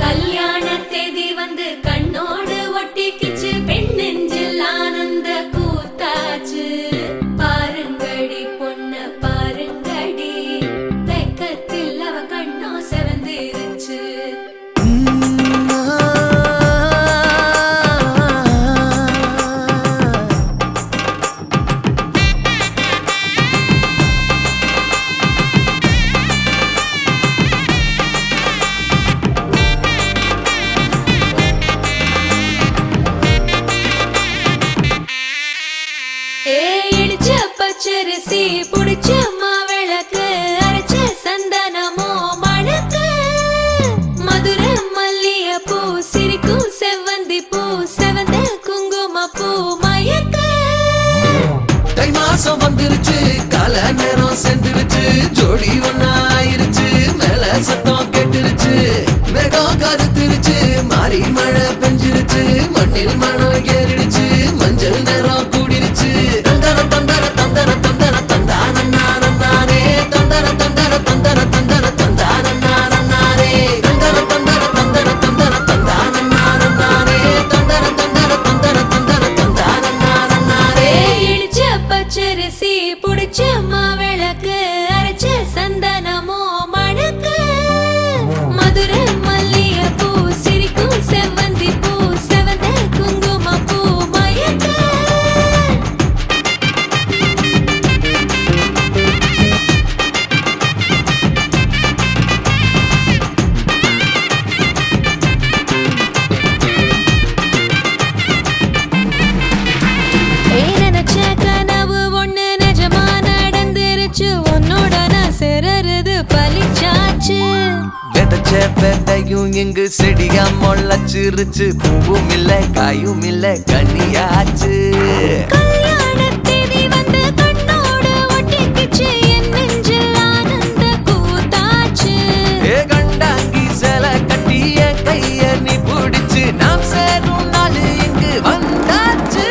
கல்யாண தேதி வந்து கண்ணோடு ஒட்டிக்கிச்சு, பெண் நெஞ்சில் ஆனந்த கூத்தாச்சு. பாருங்கடி பொண்ண பாருங்கடி, வெக்கத்தில் அவ கண்ணோ செவந்திருச்சு. இடிச்ச பச்சரிசி புடிச்ச மாவிளக்கு, அரைச்ச சந்தனமோ மணக்கு. மதுரை மல்லிய பூ சிரிக்கும் செவ்வந்தி பூ, செவந்த குங்கும பூ மயக்க. தை மாசம் வந்துருச்சு, கால நேரம் சென்றுருச்சு, ஜோடி ஒன்னா ஆயிருச்சு, மேல சத்தம் கேட்டுருச்சு. மேகம் கருத்துருச்சு, மாறி மழை பெஞ்சிருச்சு, மண்ணில் மனம் ஏறிடுச்சு, மஞ்சள் நேரம் கூடிருச்சு. தந்தர தந்தர தந்தர தந்தர தந்தானே, தந்தர தந்தர தந்தர தந்தர தந்தானே, தந்தர தந்தர தந்தர தந்தர தந்தானே, தந்தர தந்தர தந்தர தந்தர தந்தானே. இடிச்ச பச்சரிசி புடிச்ச மாவிளக்கு, அரைச்ச சந்தனமோ மணக்கு. மதுரை மல்லிய பூ சிரிக்கும் செவ்வந்தி பூ, செவந்த குங்கும பூ மயக்க. நினைச்ச கனவு ஒண்ணு நிஜமா நடந்துருச்சு, உன்னோட நான் சிறருது பலிச்சாச்சு. விதைச்ச விதையும் இங்கு செடியா முளைச்சிருச்சு, பூவும் இல்ல காயும் இல்ல கனியாச்சு. கல்யாண தேதி வந்து கண்ணோடு ஒட்டிக்கிச்சு, என் நெஞ்சில் ஆனந்த கூத்தாச்சு. ஏ கண்டாங்கி சில கட்டி என் கைய நீ பிடிச்சு, நாம் சேரும் நாள் இங்கு வந்தாச்சு.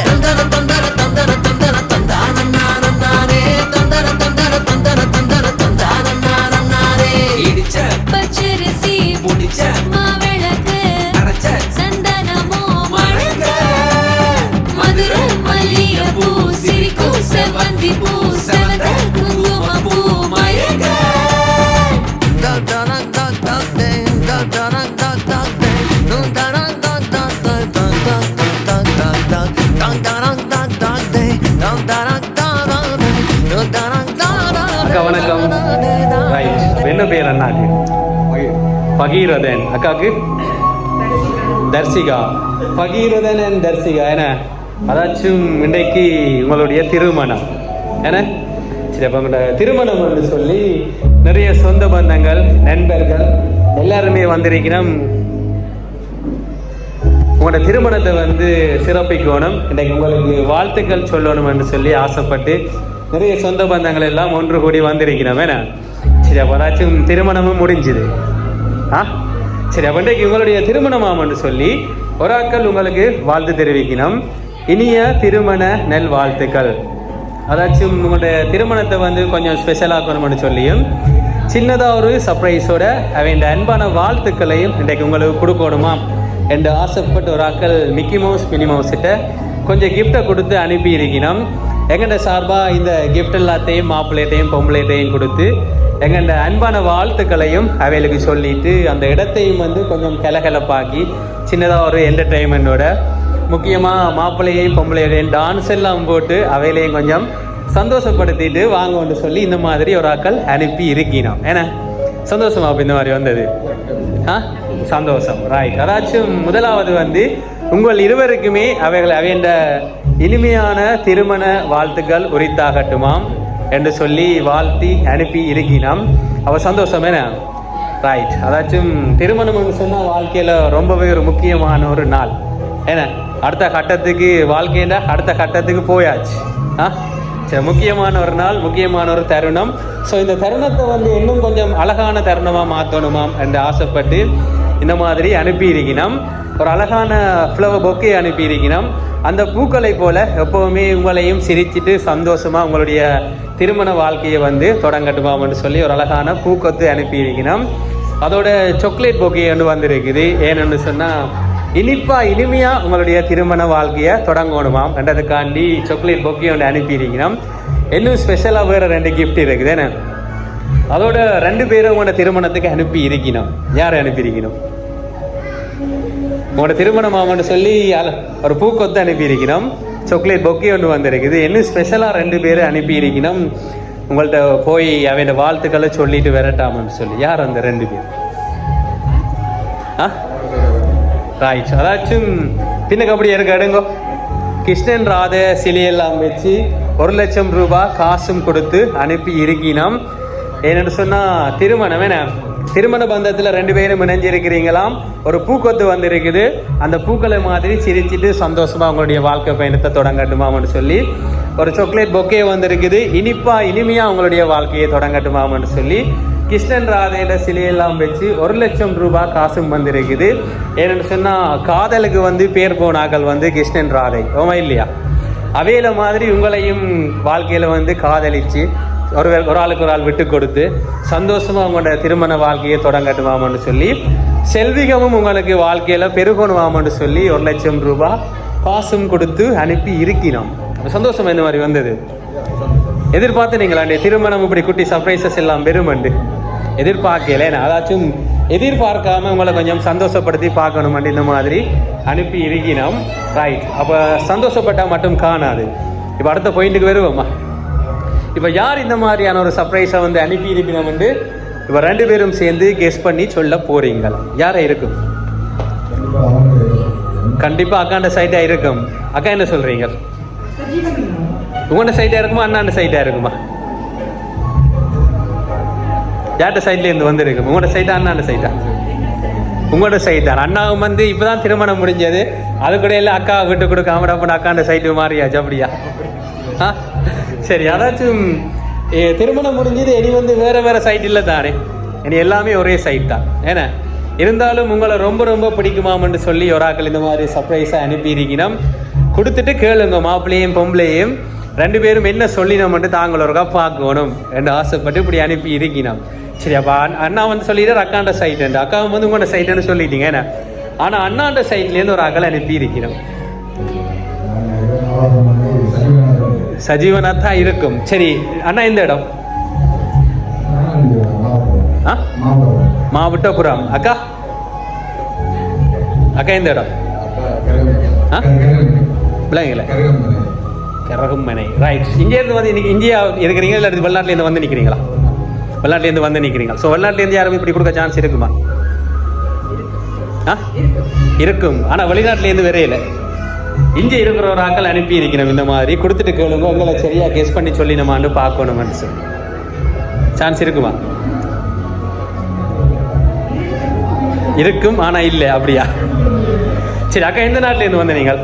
தந்தர தந்தர தந்தர தந்தர தந்தானே, தந்தர தந்தர தந்தர தந்தர தந்தானே. இடிச்ச பச்சரிசி புடிச்ச மாவிளக்கு, அரைச்ச சந்தனமோ மணக்க. மதுரை மல்லிய பூ சிரிக்கும் செவ்வந்தி பூ, செவந்த குங்கும பூ மயக்க. அக்கா வணக்கம். ரைட், என்ன பேர் அண்ணாக்கு? பகீரதன். அக்காவுக்கு தர்சிகா. பகீரதன் அண்ட் தர்சிகா என்ன அதாச்சும் இன்றைக்கு உங்களுடைய திருமணம் என்ன? சரி, அப்போ உங்களோட திருமணம் என்று சொல்லி நிறைய சொந்த பந்தங்கள் நண்பர்கள் எல்லாருமே வந்திருக்கிறோம். உங்களோட திருமணத்தை வந்து சிறப்பிக்கணும், இன்றைக்கு உங்களுக்கு வாழ்த்துக்கள் சொல்லணும் என்று சொல்லி ஆசைப்பட்டு நிறைய சொந்த பந்தங்கள் எல்லாம் ஒன்று கூடி வந்திருக்கிறோம் வேணா. சரி, அப்போ ஏதாச்சும் திருமணமும் முடிஞ்சுது. சரி, அப்போ இன்றைக்கு உங்களுடைய திருமணமாமன்னு சொல்லி ஒரு ஆட்கள் உங்களுக்கு வாழ்த்து தெரிவிக்கணும். இனிய திருமண நல் வாழ்த்துக்கள். அதாச்சும் உங்களுடைய திருமணத்தை வந்து கொஞ்சம் ஸ்பெஷலாக்கணும்னு சொல்லியும் சின்னதாக ஒரு சர்ப்ரைஸோட அவன் அன்பான வாழ்த்துக்களையும் இன்றைக்கு உங்களுக்கு கொடுக்கணுமா என்று ஆசைப்பட்ட ஒரு ஆக்கள் மிக்கி மவுஸ் மினி மவுஸ்கிட்ட கொஞ்சம் கிஃப்டை கொடுத்து அனுப்பி இருக்கணும். எங்கள்ட சார்பாக இந்த கிஃப்ட் எல்லாத்தையும் மாப்பிள்ளைட்டையும் பொம்பளைட்டையும் கொடுத்து எங்கள்ட அன்பான வாழ்த்துக்களையும் அவைகளுக்கு சொல்லிட்டு அந்த இடத்தையும் வந்து கொஞ்சம் கலகலப்பாக்கி சின்னதாக ஒரு என்டர்டெயின்மெண்ட்டோட முக்கியமாக மாப்பிள்ளையையும் பொம்பளையையும் டான்ஸ் எல்லாம் போட்டு அவையிலையும் கொஞ்சம் சந்தோஷப்படுத்திட்டு வாங்கன்னு சொல்லி இந்த மாதிரி ஒரு ஆக்கள் அனுப்பி இருக்கணும். ஏன்னா சந்தோஷமா அப்போ இந்த மாதிரி வந்தது? சந்தோஷம். ரைட். அதாச்சும் முதலாவது வந்து உங்கள் இருவருக்குமே அவைண்ட இனிமையான திருமண வாழ்த்துக்கள் உரித்தாகட்டுமாம் என்று சொல்லி வாழ்த்தி அனுப்பி இருக்கணும். அவள் சந்தோஷம் என்ன? ரைட். அதாச்சும் திருமணம்னு சொன்னால் வாழ்க்கையில் ரொம்பவே ஒரு முக்கியமான ஒரு நாள். ஏன்னா அடுத்த கட்டத்துக்கு வாழ்க்கையில் அடுத்த கட்டத்துக்கு போயாச்சு. சரி, முக்கியமான ஒரு நாள், முக்கியமான ஒரு தருணம். ஸோ இந்த தருணத்தை வந்து இன்னும் கொஞ்சம் அழகான தருணமாக மாற்றணுமாம் என்று ஆசைப்பட்டு இந்த மாதிரி அனுப்பி இருக்கணும். ஒரு அழகான ஃப்ளவர் பொக்கே அனுப்பியிருக்கணும். அந்த பூக்களை போல எப்போவுமே உங்களையும் சிரிச்சிட்டு சந்தோஷமாக உங்களுடைய திருமண வாழ்க்கையை வந்து தொடங்கட்டுமான்னு சொல்லி ஒரு அழகான பூக்கொத்து அனுப்பியிருக்கணும். அதோட சாக்லேட் பொக்கே ஒன்று வந்திருக்குது. ஏன்னு சொன்னால் இனிமையாக உங்களுடைய திருமண வாழ்க்கையை தொடங்கணுமாம் என்றதுக்காண்டி சாக்லேட் பொக்கே ஒன்று அனுப்பியிருக்கணும். இன்னும் ஸ்பெஷலாக வேறு 2 கிஃப்ட் இருக்குது. என்ன அதோட 2 பேரும் உங்களோட திருமணத்துக்கு அனுப்பி இருக்கணும். யார் அனுப்பியிருக்கணும்? உங்களோட திருமணம் ஆமான்னு சொல்லி ஒரு பூக்கொத்து அனுப்பியிருக்கணும். சாக்லேட் பொக்கே ஒன்று வந்திருக்குது. இன்னும் ஸ்பெஷலாக 2 பேர் அனுப்பி இருக்கணும். உங்கள்கிட்ட போய் அவன் வாழ்த்துக்களை சொல்லிட்டு விரட்டாமன்னு சொல்லி. யார் அந்த 2 பேர்? ரைட். அதாச்சும் பின்னுக்கு அப்படி இருக்க எடுங்கோ. கிருஷ்ணன் ராத சிலையெல்லாம் வச்சு 1 லட்சம் ரூபாய் காசும் கொடுத்து அனுப்பி இருக்கணும். ஏன்னு சொன்னால் திருமண பந்தத்தில் 2 பேரும் இணைஞ்சிருக்கிறீங்களாம். ஒரு பூக்கொத்து வந்திருக்குது. அந்த பூக்களை மாதிரி சிரிச்சிட்டு சந்தோஷமாக உங்களுடைய வாழ்க்கை பயணத்தை தொடங்கட்டுமான்னு சொல்லி ஒரு சாக்லேட் பொக்கே வந்திருக்குது. இனிமையாக உங்களுடைய வாழ்க்கையை தொடங்கட்டுமான்னு சொல்லி கிருஷ்ணன் ராதையில சிலையெல்லாம் வச்சு 1 லட்சம் ரூபாய் காசும் வந்திருக்குது. ஏன்னு சொன்னால் காதலுக்கு வந்து பேர் போனாக்கள் வந்து கிருஷ்ணன் ராதை ஓமா இல்லையா? அவையில மாதிரி உங்களையும் வாழ்க்கையில் வந்து காதலிச்சு ஒரு ஆளுக்கு ஒரு ஆள் விட்டு கொடுத்து சந்தோஷமாக உங்களோட திருமண வாழ்க்கையை தொடங்கட்டுமாமன்னு சொல்லி செல்விகமும் உங்களுக்கு வாழ்க்கையில் பெருகணுமாமன்னு சொல்லி 1 லட்சம் ரூபாய் காசும் கொடுத்து அனுப்பி இருக்கணும். சந்தோஷம் இந்த மாதிரி வந்தது. எதிர்பார்த்து நீங்களா திருமணம் இப்படி குட்டி சர்ப்ரைசஸ் எல்லாம் பெருமண்டு எதிர்பார்க்கல. அதாச்சும் எதிர்பார்க்காம உங்களை கொஞ்சம் சந்தோஷப்படுத்தி பார்க்கணுமெண்டு இந்த மாதிரி அனுப்பி இருக்கணும். ரைட். அப்போ சந்தோஷப்பட்டால் மட்டும் காணாது. இப்போ அடுத்த பாயிண்ட்டுக்கு வருவோம்மா. இப்போ யார் இந்த மாதிரியான ஒரு சர்ப்ரைஸை வந்து அனுப்பி இருக்கணும்னு இப்போ 2 பேரும் சேர்ந்து கெஸ் பண்ணி சொல்ல போறீங்க. யாரை இருக்கும்? கண்டிப்பாக அக்காண்ட சைட்டாக இருக்கும். அக்கா என்ன சொல்றீங்க? உங்களோட சைட்டாக இருக்குமா அண்ணாண்ட சைட்டாக இருக்குமா? யார்கிட்ட சைட்லேருந்து வந்துருக்கு? உங்களோட சைட்டா அண்ணாண்ட சைட்டா? உங்களோட சைட் தான். அண்ணாவும் வந்து இப்போ தான் திருமணம் முடிஞ்சது. அது கூட இல்லை அக்கா விட்டு கொடுக்காம பண்ண அக்காண்ட சைட்டு மாறியாச்சு. அப்படியா? சரி. அதாச்சும் திருமணம் முடிஞ்சது. இனி வந்து வேறு சைட் இல்லை தானே? இனி எல்லாமே ஒரே சைட் தான். ஏன்னா இருந்தாலும் உங்களை ரொம்ப ரொம்ப பிடிக்குமாமன்னு சொல்லி ஒரு ஆக்கள் இந்த மாதிரி சர்ப்ரைஸாக அனுப்பியிருக்கணும். கொடுத்துட்டு கேளுங்க. மாப்பிள்ளையும் பொம்பளையும் 2 பேரும் என்ன சொல்லினோம்ட்டு தாங்கள் ஒருக்கா பார்க்கணும் என்று ஆசைப்பட்டு இப்படி அனுப்பி இருக்கணும். சரி. அப்போ அண்ணா வந்து சொல்லிட்டு அக்காண்ட சைட்டு, அக்காவும் வந்து உங்களோட சைட்டுன்னு சொல்லிட்டீங்க. ஏன்னா ஆனால் அண்ணாண்ட சைட்லேருந்து ஒரு ஆக்கள் அனுப்பி இருக்கணும். சஜீவனா தான் இருக்கும். சரி அண்ணா இந்த இடம் மாவட்டபுரம். அக்கா இந்த இடம் பிள்ளைங்கள கரகுமனை. ரைட். இங்கேருந்து வந்து இன்னைக்கு இந்தியா இருக்கிறீங்க இல்லை வெளிநாட்டிலேருந்து வந்து நிற்கிறீங்களா? வெளிநாட்டிலேருந்து வந்து நிற்கிறீங்க. ஸோ வெளிநாட்டிலேருந்து யாரும் இப்படி கொடுக்க சான்ஸ் இருக்குமா? இருக்கும். ஆனால் வெளிநாட்டிலேருந்து வரையில இங்கே இருக்கிற ஒரு ஆக்கள் அனுப்பி இருக்கணும். இந்த மாதிரி கொடுத்துட்டு கேளுங்க. உங்களை சரியா கெஸ் பண்ணி சொல்லினோமான்னு பார்க்கணும்னு சொல்லி சான்ஸ் இருக்குமா? இருக்கும். ஆனால் இல்லை. அப்படியா? சரி. அக்கா எந்த நாட்டிலேருந்து வந்து நீங்கள்?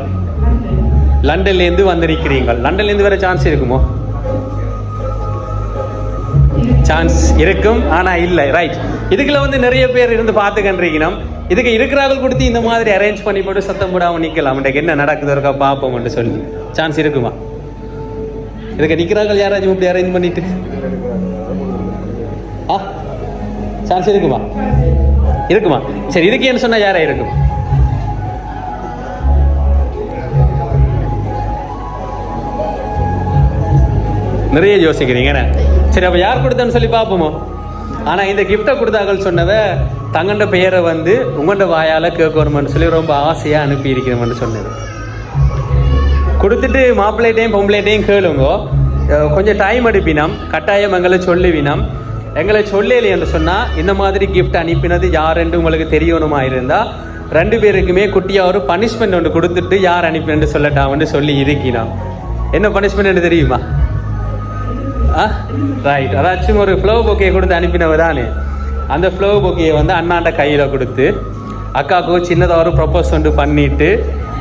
லண்டன்லேருந்து வந்து நிற்கிறீங்க. லண்டன்லேருந்து வேற சான்ஸ் இருக்குமோ? சான்ஸ் இருக்கும். ஆனால் இல்லை. ரைட். இதுக்குள்ள வந்து நிறைய பேர் இருந்து பார்த்துக்கன்றீங்கணும். இதுக்கு இருக்கிறார்கள் கொடுத்து இந்த மாதிரி அரேஞ்ச் பண்ணி போட்டு சத்தம் போடாமல் நிற்கலாம். இன்றைக்கு என்ன நடக்குது இருக்கா பார்ப்போம்னு சொல்லி சான்ஸ் இருக்குமா? இதுக்கு நிற்கிறார்கள் யாராச்சும் இப்படி அரேஞ்ச் பண்ணிட்டு சான்ஸ் இருக்குமா? சரி. இதுக்கு என்ன சொன்னால் யாரா இருக்கும்? நிறைய யோசிக்கிறீங்க. சரி. அப்போ யார் கொடுத்தான்னு சொல்லி பார்ப்போமோ. ஆனால் இந்த கிஃப்டை கொடுத்தார்கள் சொன்னவ தங்கண்ட பெயரை வந்து உங்கள்ட வாயால் கேட்கணும்னு சொல்லி ரொம்ப ஆசையாக அனுப்பி இருக்கணும்னு சொன்னது. கொடுத்துட்டு மாப்பிள்ளைட்டையும் பொம்பளைட்டையும் கேளுங்கோ. கொஞ்சம் டைம் எடுப்பினோம். கட்டாயம் எங்களை சொல்லுவினோம். எங்களை சொல்லலை என்று சொன்னால் இந்த மாதிரி கிஃப்ட் அனுப்பினது யாருன்னு உங்களுக்கு தெரியணுமா இருந்தால் 2 பேருக்குமே குட்டியாக ஒரு பனிஷ்மெண்ட் ஒன்று கொடுத்துட்டு யார் அனுப்பினு சொல்லட்டாம்னு சொல்லி இருக்கணும். என்ன பனிஷ்மெண்ட் தெரியுமா? ரைட். அதாச்சும் ஒரு ஃப்ளவர் பொக்கே கொடுத்து அனுப்பினவ தானே. அந்த ஃப்ளவர் பொக்கையை வந்து அண்ணாண்ட கையில் கொடுத்து அக்காவுக்கு சின்னதாக ஒரு ப்ரப்போஸ் ஒன்று பண்ணிட்டு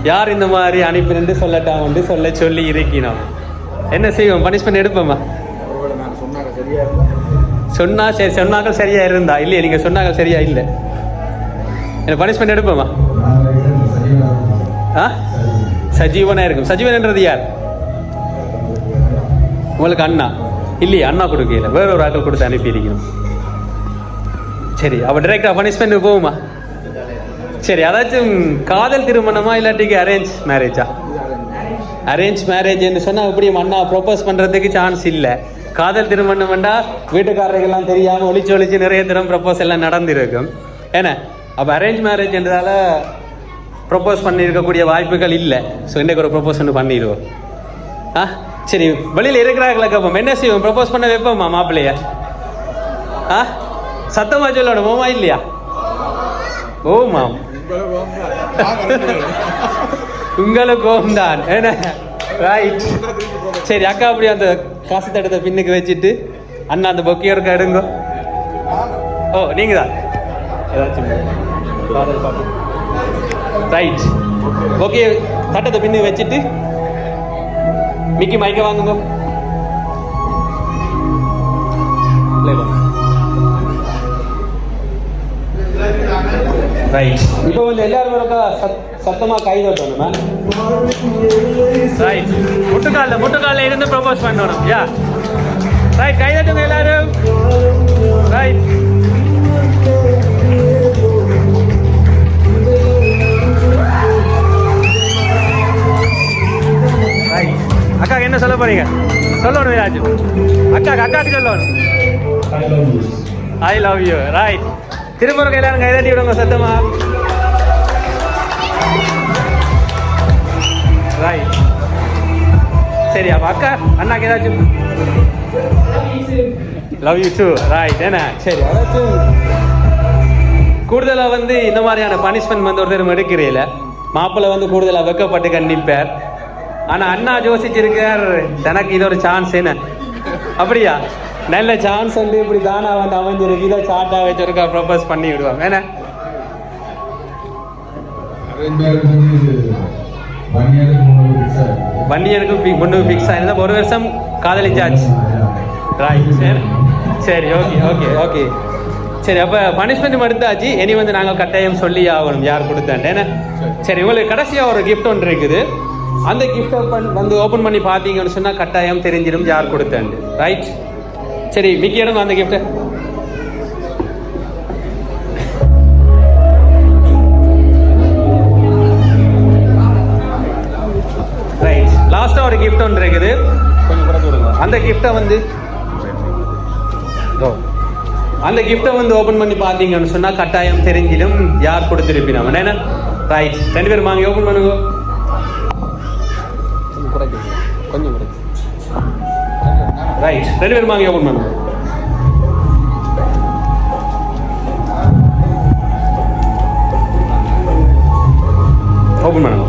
யார் இந்த மாதிரி அனுப்பினு சொல்லட்டாம்னு சொல்லி இருக்கணும். என்ன செய்வோம்? பனிஷ்மெண்ட் எடுப்போமா? சொன்னாங்க சரியா இருந்தா இல்லையே? நீங்கள் சொன்னாங்க சரியா இல்லை. என்ன பனிஷ்மெண்ட் எடுப்போமா? ஆ சஜீவனா இருக்கும். சஜீவன்ன்றது யார்? உங்களுக்கு அண்ணா இல்லையா? அண்ணா கொடுக்கல, வேற ஒரு ஆக்கள் கொடுத்து அனுப்பியிருக்கணும். சரி, அப்போ டைரெக்டாக பனிஷ்மெண்ட் போகுமா? சரி, அதாச்சும் காதல் திருமணமா இல்லாட்டிக்கு அரேஞ்ச் மேரேஜா? அரேஞ்ச் மேரேஜ்ன்னு சொன்னால் அப்படியும் அண்ணா ப்ரொப்போஸ் பண்ணுறதுக்கு சான்ஸ் இல்லை. காதல் திருமணம் வேண்டாம், வீட்டுக்காரர்கள்லாம் தெரியாமல் ஒளிச்சு நிறைய தினம் ப்ரப்போஸ் எல்லாம் நடந்திருக்கும். ஏன்னா அப்போ அரேஞ்ச் மேரேஜ்ன்றதால ப்ரப்போஸ் பண்ணியிருக்கக்கூடிய வாய்ப்புகள் இல்லை. ஸோ இன்றைக்கு ஒரு ப்ரப்போஸ் ஒன்று பண்ணிடுவோம். ஆ சரி, வெளியில் இருக்கிறாங்களா அப்போ என்ன செய்வோம்? ப்ரப்போஸ் பண்ண வைப்போம்மா மாப்பிள்ளைய? ஆ சத்தமாக சொல்லணும், ஓமா இல்லையா? ஓமாம், உங்களுக்கும் தான். என்ன ரைட். சரி அக்கா, அப்படி அந்த காசு தட்டத்தை பின்னுக்கு வச்சுட்டு அண்ணா அந்த பொக்கைய இருக்க எடுங்க. ஓ நீங்க தான் ஏதாச்சும் ரைட். ஓகே, தட்டத்தை பின்னுக்கு வச்சுட்டு மிக்கி மைக்க வாங்குங்க. ரைட். இப்போ வந்து எல்லாரும் சத்தமாக கை தட்டணுமா? ரைட். முட்டுக்காலில் இருந்து ப்ரப்போஸ் பண்ணணும். யா ரைட், கை தட்டுங்க எல்லாரும். ரைட். ரைட். அக்காக்கு என்ன சொல்ல போறீங்க? சொல்லணும் ராஜு. அக்காக்கு சொல்லணும் ஐ லவ் யூ. ரைட். திரும்ப எல்லாரும் கை தட்டி விடுங்க சத்தமா. ரைட். சரி, அப்போ அக்கா அண்ணாக்கு ஏதாச்சும் லவ் யூ டூ. ரைட். என்ன சரி, அதாச்சும் கூடுதலாக வந்து இந்த மாதிரியான பனிஷ்மெண்ட் வந்து ஒருத்தர் எடுக்கிறீல, மாப்பிள்ளை வந்து கூடுதலாக வெக்கப்பட்டு கண்டிப்பார். ஆனால் அண்ணா யோசிச்சிருக்கார், தனக்கு இது ஒரு சான்ஸ். என்ன அப்படியா? நல்ல சான்ஸ் வந்து இப்படி தானா வந்து அமைஞ்சிருக்கு, இதை சாட்டா வச்சிருக்கா ப்ரப்போஸ் பண்ணி விடுவாங்க. என்ன 1 இயருக்கு முன்னு ஃபிக்ஸ் ஆயிருந்தா 1 வருஷம் காதலிச்சாச்சு. ரைட். சரி ஓகே ஓகே ஓகே சரி, அப்போ பனிஷ்மெண்ட் எடுத்தாச்சு. இனி வந்து நாங்கள் கட்டாயம் சொல்லி ஆகணும் யார் கொடுத்தான்ட்டு. என்ன சரி, உங்களுக்கு கடைசியாக ஒரு கிஃப்ட் ஒன்று இருக்குது. அந்த கிஃப்டை வந்து ஓப்பன் பண்ணி பார்த்தீங்கன்னு சொன்னால் கட்டாயம் தெரிஞ்சிடும் யார் கொடுத்தான்ட்டு. ரைட். சரி, மிக்கி எடுங்க அந்த கிஃப்ட்டை. ரைட். லாஸ்ட்டாக ஒரு கிஃப்ட் ஒன்று இருக்குது, கொஞ்சம் கூட கொடுங்க. அந்த கிஃப்டை வந்து அந்த கிஃப்டை வந்து ஓப்பன் பண்ணி பார்த்தீங்கன்னு சொன்னால் கட்டாயம் தெரிஞ்சிடும் யார் கொடுத்துருப்பினோம். என்ன ரைட். 2 பேரும் வாங்கி ஓப்பன் பண்ணுங்க. கொஞ்சம் குறைக்கு. ரைட். 2 பேரும் வாங்கி ஓப்பன் பண்ணுங்க. ஓப்பன் பண்ணுங்க.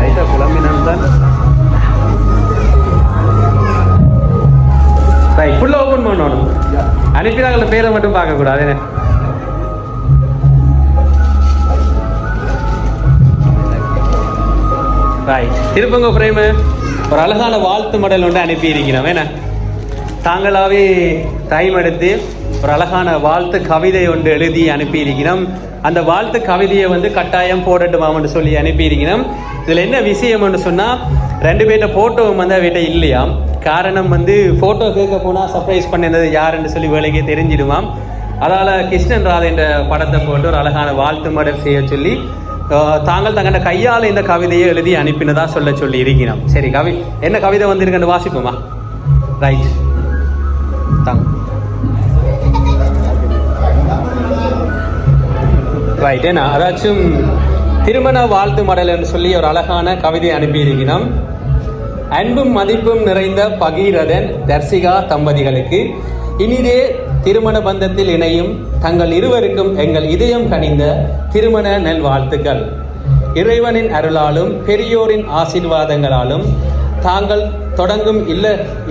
ரைட்டாக குழம்பினான் தான். ரைட். ஃபுல்லாக ஓப்பன் பண்ணணும். அனுப்பினாங்கள பேரை மட்டும் பார்க்கக்கூடாது. என்ன ரைட். திருப்பங்க பிரேமு ஒரு அழகான வாழ்த்து மடல் ஒன்று அனுப்பி இருக்கிறோம். என்ன தாங்களாகவே டைம் எடுத்து ஒரு அழகான வாழ்த்து கவிதை ஒன்று எழுதி அனுப்பி இருக்கிறோம். அந்த வாழ்த்து கவிதையை வந்து கட்டாயம் போடட்டுமான்னு சொல்லி அனுப்பி இருக்கிறோம். இதில் என்ன விஷயம்னு சொன்னால் 2 பேர்ட்ட ஃபோட்டோவும் வந்து வீட்டை இல்லையாம். காரணம் வந்து ஃபோட்டோ கேட்க போனால் சர்ப்ரைஸ் பண்ணியிருந்தது யாருன்னு சொல்லி வேலைக்கே தெரிஞ்சிடுவாம். அதால் கிருஷ்ணன் ராதா என்ற படத்தை போட்டு ஒரு அழகான வாழ்த்து மடல் செய்ய சொல்லி தாங்கள் தங்கள்ட கையால் இந்த கவிதையை எழுதி அனுப்பினதா சொல்லி இருக்கிறோம். சரி, என்ன கவிதை வந்திருக்குன்னு வாசிப்போமா? ரைட். தாங்க. ரைட். ஏன்னா அதாச்சும் திருமண வாழ்த்து மடல் என்று சொல்லி ஒரு அழகான கவிதை அனுப்பியிருக்கிறோம். அன்பும் மதிப்பும் நிறைந்த பகீரதன் தர்சிகா தம்பதிகளுக்கு இனிதே திருமண பந்தத்தில் இணையும் தங்கள் இருவருக்கும் எங்கள் இதயம் கனிந்த திருமண நல்வாழ்த்துக்கள். இறைவனின் அருளாலும் பெரியோரின் ஆசீர்வாதங்களாலும் தாங்கள் தொடங்கும்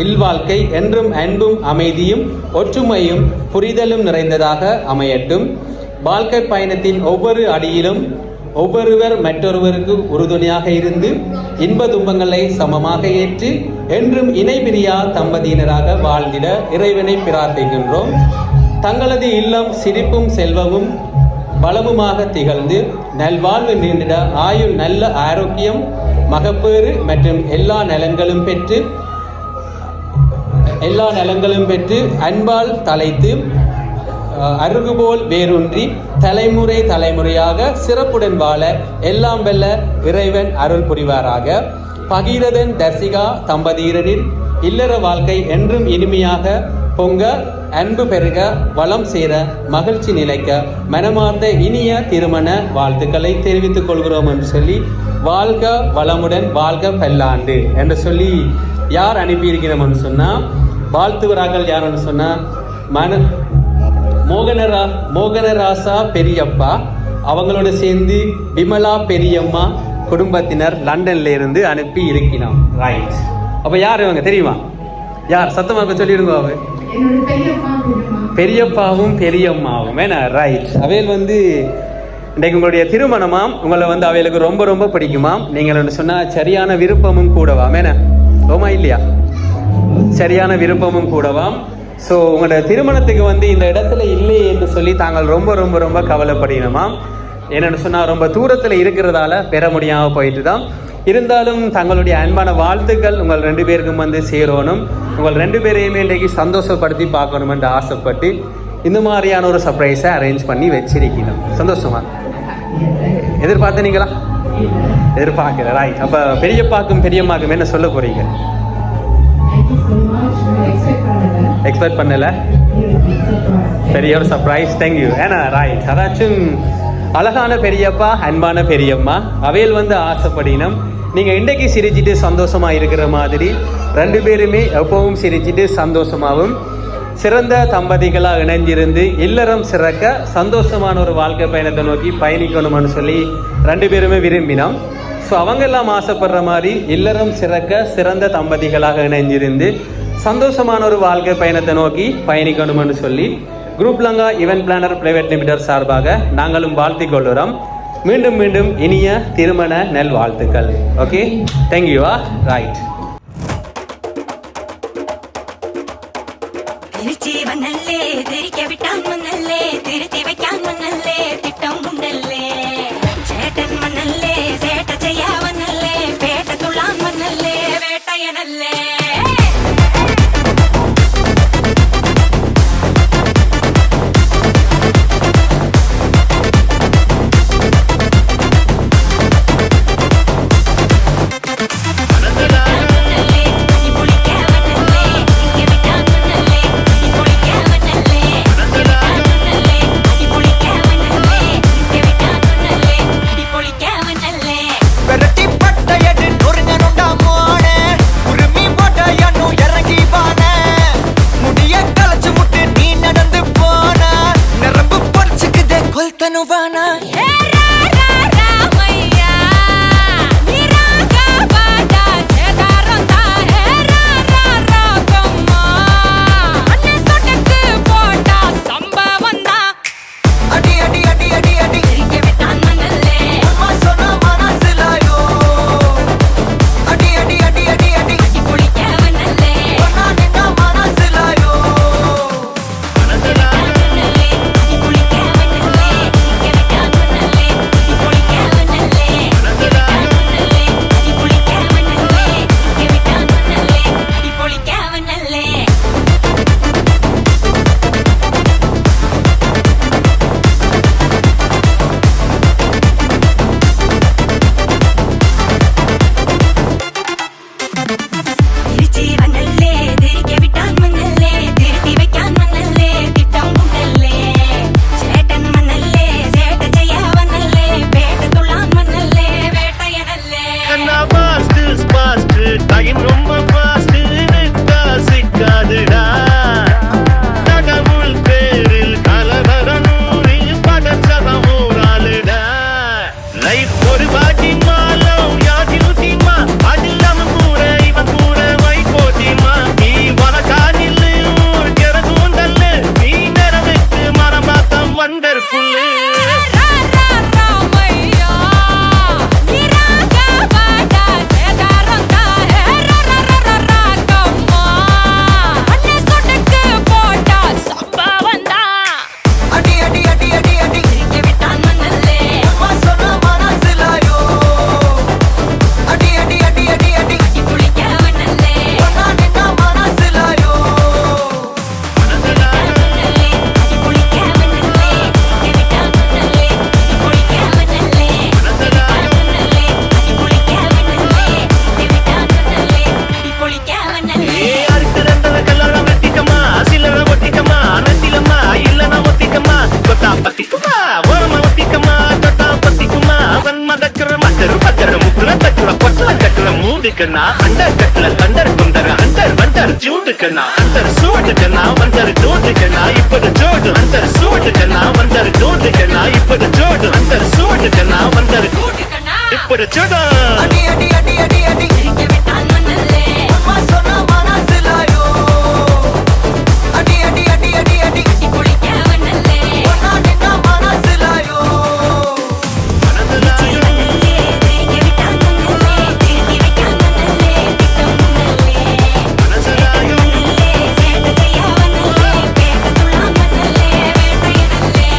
இல்வாழ்க்கை என்றும் அன்பும் அமைதியும் ஒற்றுமையும் புரிதலும் நிறைந்ததாக அமையட்டும். வாழ்க்கை பயணத்தின் ஒவ்வொரு அடியிலும் ஒவ்வொருவர் மற்றொருவருக்கு உறுதுணையாக இருந்து இன்ப துன்பங்களை சமமாக ஏற்று என்றும் இணைபிரியா தம்பதியினராக வாழ்ந்திட இறைவனை பிரார்த்திக்கின்றோம். தங்களது இல்லம் சிரிப்பும் செல்வமும் வளமுமாக திகழ்ந்து நல்வாழ்வு நீண்டிட ஆயுள் நல்ல ஆரோக்கியம் மகப்பேறு மற்றும் எல்லா நலங்களும் பெற்று அன்பால் தலைத்து அருகுபோல் வேரூன்றி தலைமுறையாக சிறப்புடன் வாழ எல்லாம் வெல்ல இறைவன் அருள் புரிவாராக. பகீரதன் தர்சிகா தம்பதியினரின் இல்லற வாழ்க்கை என்றும் இனிமையாக பொங்க, அன்பு பெருக, வளம் சேர, மகிழ்ச்சி நிலைக்க மனமார்ந்த இனிய திருமண வாழ்த்துக்களை தெரிவித்துக் கொள்கிறோம் என்று சொல்லி வாழ்க வளமுடன் வாழ்க பல்லாண்டு என்று சொல்லி யார் அனுப்பியிருக்கிறோம்னு சொன்னால் வாழ்த்துவரார்கள் யாருன்னு சொன்னால் மோகனராசா பெரியப்பா அவங்களோட சேர்ந்து விமலா பெரியம்மா குடும்பத்தினர் லண்டன்ல இருந்து அனுப்பி இருக்கிறோம். ரைட். அப்போ யார் இவங்க தெரியுமா? யார் சத்தமாக சொல்லிடுங்க. அவ பெரியப்பாவும் பெரியம்மாவும் வேணா. ரைட். அவையில் வந்து இன்றைக்கு உங்களுடைய திருமணமாம். உங்களை வந்து அவைகளுக்கு ரொம்ப ரொம்ப பிடிக்குமாம். நீங்கள் சொன்னால் சரியான விருப்பமும் கூடவாம். வேணா ஓமா இல்லையா? சரியான விருப்பமும் கூடவாம். ஸோ உங்களோட திருமணத்துக்கு வந்து இந்த இடத்துல இல்லை என்று சொல்லி தாங்கள் ரொம்ப ரொம்ப ரொம்ப கவலைப்படணுமாம். என்னென்னு சொன்னால் ரொம்ப தூரத்தில் இருக்கிறதால பெற முடியாமல் போயிட்டு தான். இருந்தாலும் தங்களுடைய அன்பான வாழ்த்துக்கள் உங்கள் 2 பேருக்கும் வந்து சேரணும். உங்கள் 2 பேரையுமே இன்றைக்கு சந்தோஷப்படுத்தி பார்க்கணும் என்று ஆசைப்பட்டு இந்த மாதிரியான ஒரு சர்ப்ரைஸை அரேஞ்ச் பண்ணி வச்சிருக்கணும். சந்தோஷமா எதிர்பார்த்தீங்களா? எதிர்பார்க்கல. ரைட். அப்போ பெரியப்பாக்கும் பெரியம்மாக்கும் என்ன சொல்ல போறீங்க? எக்ஸ்பெக்ட் பண்ணல. பெரிய ஒரு சர்ப்ரைஸ். தேங்க்யூ. ஏன்னா ரைட். அதாச்சும் அழகான பெரியப்பா அன்பான பெரியம்மா அவையில் வந்து ஆசைப்படினம். நீங்கள் இன்றைக்கு சிரிச்சிட்டு சந்தோஷமா இருக்கிற மாதிரி 2 பேருமே எப்பவும் சிரிச்சிட்டு சந்தோஷமாகவும் சிறந்த தம்பதிகளாக இணைஞ்சிருந்து இல்லறம் சிறக்க சந்தோஷமான ஒரு வாழ்க்கை பயணத்தை நோக்கி பயணிக்கணும்னு சொல்லி 2 பேருமே விரும்பினோம். ஸோ அவங்க எல்லாம் ஆசைப்படுற மாதிரி இல்லறம் சிறக்க சிறந்த தம்பதிகளாக இணைஞ்சிருந்து சந்தோஷமான ஒரு வாழ்க்கை பயணத்தை நோக்கி பயணிக்கணும்னு சொல்லி group Lanka event planar private limited சார்பாக நாங்களும் வாழ்த்திக் கொள்கிறோம். மீண்டும் மீண்டும் இனிய திருமண நல் வாழ்த்துக்கள். ஓகே, தேங்க்யூவா. ரைட். ஜூட்டுக்குன்னா அண்டர் கட்ல தண்டர் குந்தர் அண்டர் வண்டர் ஜூட்டுக்குன்னா அண்டர் சூட்டுக்குன்னா வண்டர் ஜூட்டுக்குன்னா இப்படி ஜோடு அண்டர் சூட்டுக்குன்னா வண்டர் ஜூட்டுக்குன்னா இப்படி ஜோடு அண்டர் சூட்டுக்குன்னா வண்டர் இப்படி ஜோடு அடி அடி அடி அடி அடி இங்கே விட்டான் மன்னலே அம்மா சொன்ன மனசிலாயோ அடி அடி அடி அடி அடி குளிக்க வண்ணலே ஒன்னா நின்னா மனசிலாயோ இங்கே விட்டான் மன்னலே இங்கே விட்டான் மன்னலே விட்டான் மன்னலே சேட்டகையா வண்ணலே பேகதுள்ள மன்னலே வேட்டையனலே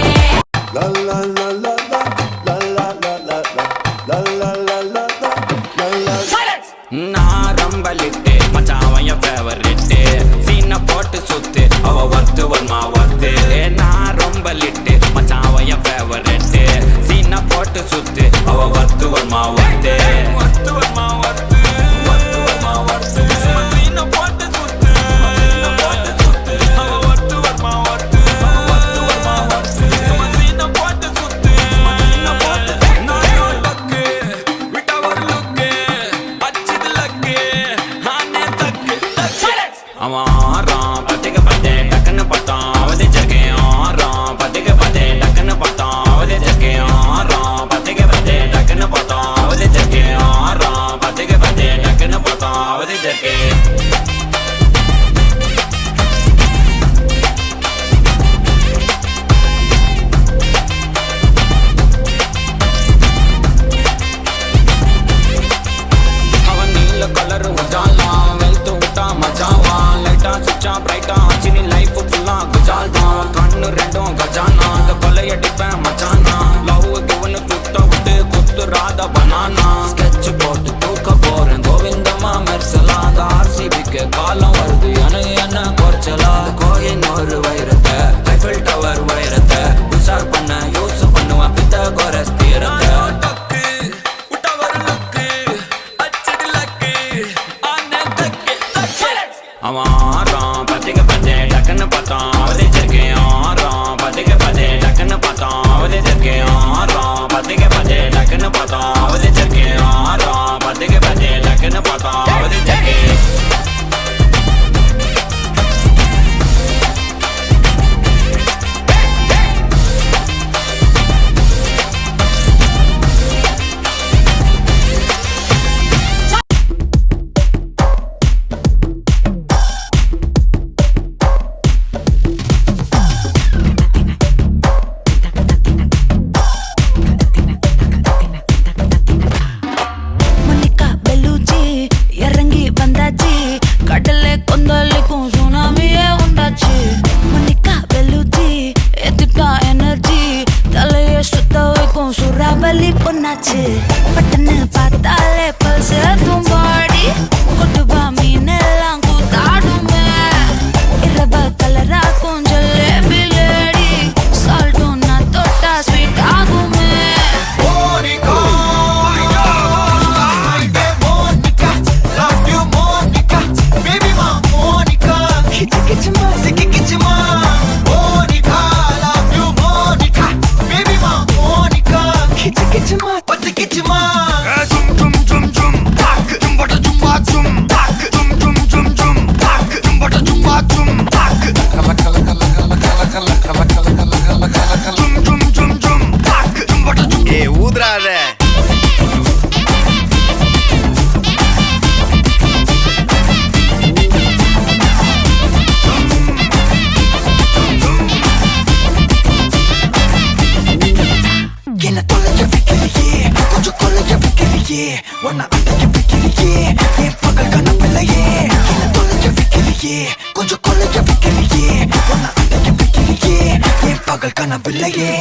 La la la la la la la la la la la la la la la. நான் ரம்பலிட்டு மச்சான் என் ஃபேவரிட்டு சீனை போட்டு சுத்து அவ ஒர்த்து வன்மா ஒர்த்து நான் ரம்பலிட்டு மச்சான் என் ஃபேவரிட்டு சீனை போட்டு சுத்து அவ ஒர்த்து வன்மா ஒர்த்து ஒர்த்து வன்மா ஒர்த்து ஒர்த்து வன்மா ஒர்த்து சீனை போட்டு சுத்து சீனை போட்டு சுத்து அவ ஒர்த்து வன்மா ஒர்த்து ஒர்த்து வன்மா ஒர்த்து சீனை போட்டு சுத்து சீனை போட்டு நான் லக்கு விட்ட ஒரு லுக்கு அச்சிது லக்கு ஆனே தக்கு அவன் ஆறான் பத்திக்க பத்தே டக்குன்னு பார்த்தான் அவதே ஜக்கே ஆறான் பத்திக்க பத்தே டக்குன்னு பார்த்தான் அவதே ஜக்கே ஆறான் பத்திக்க பத்தே டக்குன்னு பார்த்தான் அவதே ஜக்கே ஆறான் பத்திக்க பத்தே டக்குன்னு பார்த்தான் அவதே ஜக்கே அவன் நீல கலர் உஜாலாம் வெல்த் விட்டா மஜாவான் லைட்டா சுச்சா பிரைட்டா ஆச்சினி லைஃப் ஃபுல்லா குஜால் தான் கண்ணு ரெண்டும் கஜானா அந்த கொலையடிப்பேன் மச்சானா லவ் கிவனு சுத்த விட்டு குத்துறாத பனானா ஸ்கெட்ச் போட்டு தூக்க போறேன் கோவிந்தமா மெர்சலா அந்த ஆர்சிபிக்கு காலம் வருது என்ன குறைச்சலா கோயின் ஒரு வைரத்தை ஐஃபில் டவர் வைரத்தை உஷார் பண்ண யூஸ் பண்ணுவேன் பித்த கோரஸ் தீரத்தை அவன் ஆறான் பத்திக்க பத்தே டக்குன்னு பார்த்தான் அவதே ஜக்கே ஆறான் பத்திக்க பத்தே டக்குன்னு பார்த்தான் அவதே ஜக்கே ஆறான் பத்திக்க பத்தே டக்குன்னு பார்த்தான் அவதே ஜக்கே ஆறான் பத்திக்க பத்தே டக்குன்னு பார்த்தான் அவதே ஜக்கே மோனிகா பெலூச்சி இறங்கி வந்தாச்சு கடலே கொந்தளிக்கும் சுனாமியே உண்டாச்சு மோனிகா பெலூச்சி எதுட்டா எனர்ஜி தலையை சுத்த வைக்கும் சூறாவளி பொண்ணாச்சு பட்டன்னு பார்த்தாலே பல்ஸ் தும்பாடி கொட்டுபா மீனெல்லாம் கூத்தாடுமே இரவ கலராக்கும் ஜல்லேபி லேடி சால்ட்டும் நான் தொட்டா ஸ்வீட் ஆகுமே Monica, Monica, love you Monica, baby ma Monica, kichma, kichma, Monica, love you Monica, baby ma Monica, kichma, kichma. Zum zum zum zum, tak, zum bata zum ba zum, tak, zum zum zum zum, tak, zum bata zum ba zum, tak. Kala kala kala kala kala kala kala kala kala kala kala. Zum zum zum zum, tak, zum bata zum. ஏ ஊதுறாத என்ன தொலைய வைக்கிறியே கொஞ்சம் கொலைய வைக்கிறியே உன்னை அடைய வைக்கிறியே என் பகல் கனவில்லையே என்ன தொலைய வைக்கிறியே கொஞ்சம் கொலைய வைக்கிறியே உன்னை அடைய வைக்கிறியே என் பகல் கனவில்லையே